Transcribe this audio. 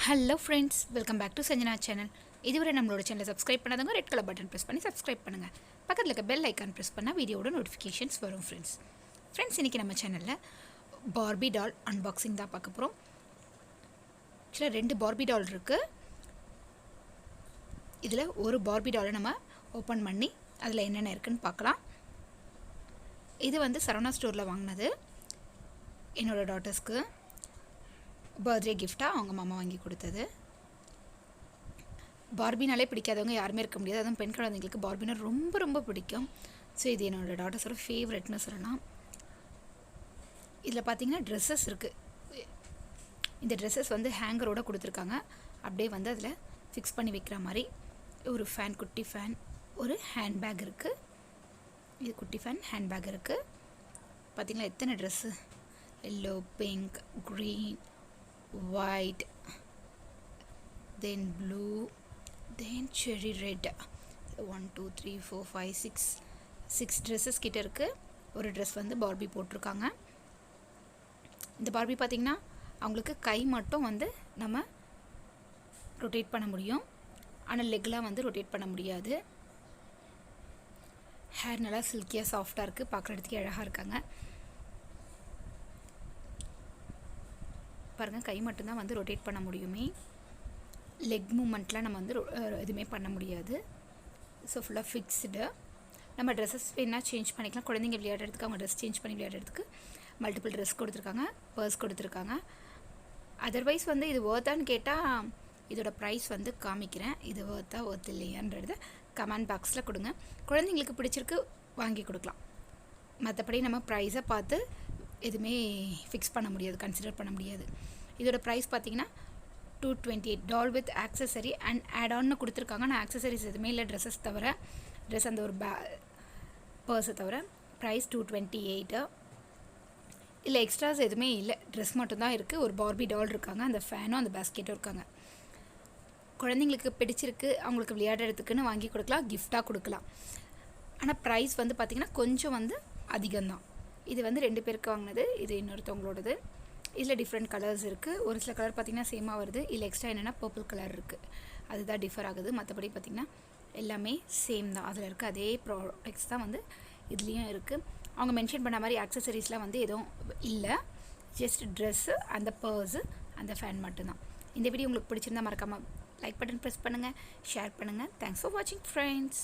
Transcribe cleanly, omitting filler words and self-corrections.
Hello friends, welcome back to Sanjana channel. இதுவரை நம்மளோட சேனலை சப்ஸ்கிரைப் பண்ணாதவங்க ரெட் கலர் பட்டன் ப்ரெஸ் பண்ணி சப்ஸ்கிரைப் பண்ணுங்கள். பக்கத்தில் இருக்க பெல் ஐக்கான் ப்ரெஸ் பண்ணால் வீடியோட நோட்டிஃபிகேஷன்ஸ் வரும். ஃப்ரெண்ட்ஸ் இன்றைக்கி நம்ம சேனலில் பார்பி டால் அன்பாக்சிங் தான் பார்க்க போகிறோம். ஆக்சுவலாக 2 பார்பி டால் இருக்குது. இதில் ஒரு பார்பி டாலை நம்ம ஓப்பன் பண்ணி அதில் என்னென்ன இருக்குதுன்னு பார்க்கலாம். இது வந்து சரவணா ஸ்டோரில் வாங்கினது. என்னோடய டாட்டர்ஸ்க்கு பர்த்டே கிஃப்டாக அவங்க மாமா வாங்கி கொடுத்தது. பார்பினாலே பிடிக்காதவங்க யாருமே இருக்க முடியாது. அதுவும் பெண் குழந்தைங்களுக்கு பார்பினா ரொம்ப ரொம்ப பிடிக்கும். ஸோ இது என்னோடய டாட்டர்ஸோட ஃபேவரெட்னு சொல்லலாம். இதில் பார்த்திங்கன்னா ட்ரெஸ்ஸஸ் இருக்குது. இந்த ட்ரெஸ்ஸஸ் வந்து ஹேங்கரோடு கொடுத்துருக்காங்க. அப்படியே வந்து அதில் ஃபிக்ஸ் பண்ணி வைக்கிற மாதிரி ஒரு ஃபேன், குட்டி ஃபேன், ஒரு ஹேண்ட்பேக் இருக்குது. இது குட்டி ஃபேன், ஹேண்ட்பேக் இருக்குது. பார்த்திங்களா எத்தனை dress, yellow, pink, green, white, then blue, then cherry red. 1 2 3 4 5 6 dresses கிட்ட இருக்குது. ஒரு ட்ரெஸ் வந்து பார்பி போட்டிருக்காங்க. இந்த பார்பி பார்த்திங்கன்னா அவங்களுக்கு கை மட்டும் வந்து நம்ம ரொட்டேட் பண்ண முடியும், ஆனால் லெக்லாம் வந்து ரொட்டேட் பண்ண முடியாது. ஹேர் நல்லா சில்கியாக சாஃப்டாக இருக்குது, பார்க்குறதுக்கே அழகாக இருக்காங்க. பாருங்கள், கை மட்டும்தான் வந்து ரொட்டேட் பண்ண முடியுமே, லெக் மூமெண்ட்லாம் நம்ம வந்து எதுவுமே பண்ண முடியாது. ஸோ ஃபுல்லாக ஃபிக்ஸ்டு. நம்ம ட்ரெஸ்ஸஸ் வேணால் சேஞ்ச் பண்ணிக்கலாம். குழந்தைங்க விளையாடுறதுக்கு, அவங்க ட்ரெஸ் சேஞ்ச் பண்ணி விளையாடுறதுக்கு மல்டிபிள் ட்ரெஸ் கொடுத்துருக்காங்க, பர்ஸ் கொடுத்துருக்காங்க. அதர்வைஸ் வந்து இது ஒர்த்தான்னு கேட்டால் இதோட ப்ரைஸ் வந்து காமிக்கிறேன். இது ஒர்த் இல்லையான்றது கமெண்ட் பாக்ஸில் கொடுங்க. குழந்தைங்களுக்கு பிடிச்சிருக்கு வாங்கி கொடுக்கலாம். மற்றபடி நம்ம ப்ரைஸை பார்த்து எதுவுமே ஃபிக்ஸ் பண்ண முடியாது, கன்சிடர் பண்ண முடியாது. இதோட ப்ரைஸ் பார்த்திங்கன்னா 228 டால் வித் ஆக்சசரி அண்ட் ஆட் ஆன்னு கொடுத்துருக்காங்க. ஆனால் ஆக்சசரிஸ் எதுவுமே இல்லை, ட்ரெஸ்ஸஸ் தவிர, ட்ரெஸ் அந்த ஒரு பர்ஸை தவிர. ப்ரைஸ் 228. இல்லை எக்ஸ்ட்ராஸ் எதுவுமே இல்லை, ட்ரெஸ் மட்டும்தான் இருக்குது. ஒரு பார்பி டால் இருக்காங்க, அந்த ஃபேனும் அந்த பேஸ்கெட்டும் இருக்காங்க. குழந்தைங்களுக்கு பிடிச்சிருக்கு, அவங்களுக்கு விளையாடுறதுக்குன்னு வாங்கி கொடுக்கலாம், கிஃப்டாக கொடுக்கலாம். ஆனால் ப்ரைஸ் வந்து பார்த்திங்கன்னா கொஞ்சம் வந்து அதிகம்தான். இது வந்து 2 பேருக்கு வாங்கினது, இது இன்னொருத்தவங்களோடது. இதில் டிஃப்ரெண்ட் கலர்ஸ் இருக்குது. ஒரு சில கலர் பார்த்திங்கன்னா சேமாக வருது. இல்லை எக்ஸ்ட்ரா என்னென்னா பர்பிள் கலர் இருக்குது, அதுதான் டிஃபர் ஆகுது. மற்றபடி பார்த்திங்கன்னா எல்லாமே சேம் தான். அதில் இருக்க அதே ப்ராடக்ட்ஸ் தான் வந்து இதுலேயும் இருக்குது. அவங்க மென்ஷன் பண்ண மாதிரி ஆக்சசரிஸ்லாம் வந்து எதுவும் இல்லை, ஜஸ்ட் ட்ரெஸ்ஸு, அந்த பர்ஸு, அந்த ஃபேன் மட்டும்தான். இந்த வீடியோ உங்களுக்கு பிடிச்சிருந்தா மறக்காமல் லைக் பட்டன் ப்ரெஸ் பண்ணுங்கள், ஷேர் பண்ணுங்கள். தேங்க்ஸ் ஃபார் வாட்சிங் ஃப்ரெண்ட்ஸ்.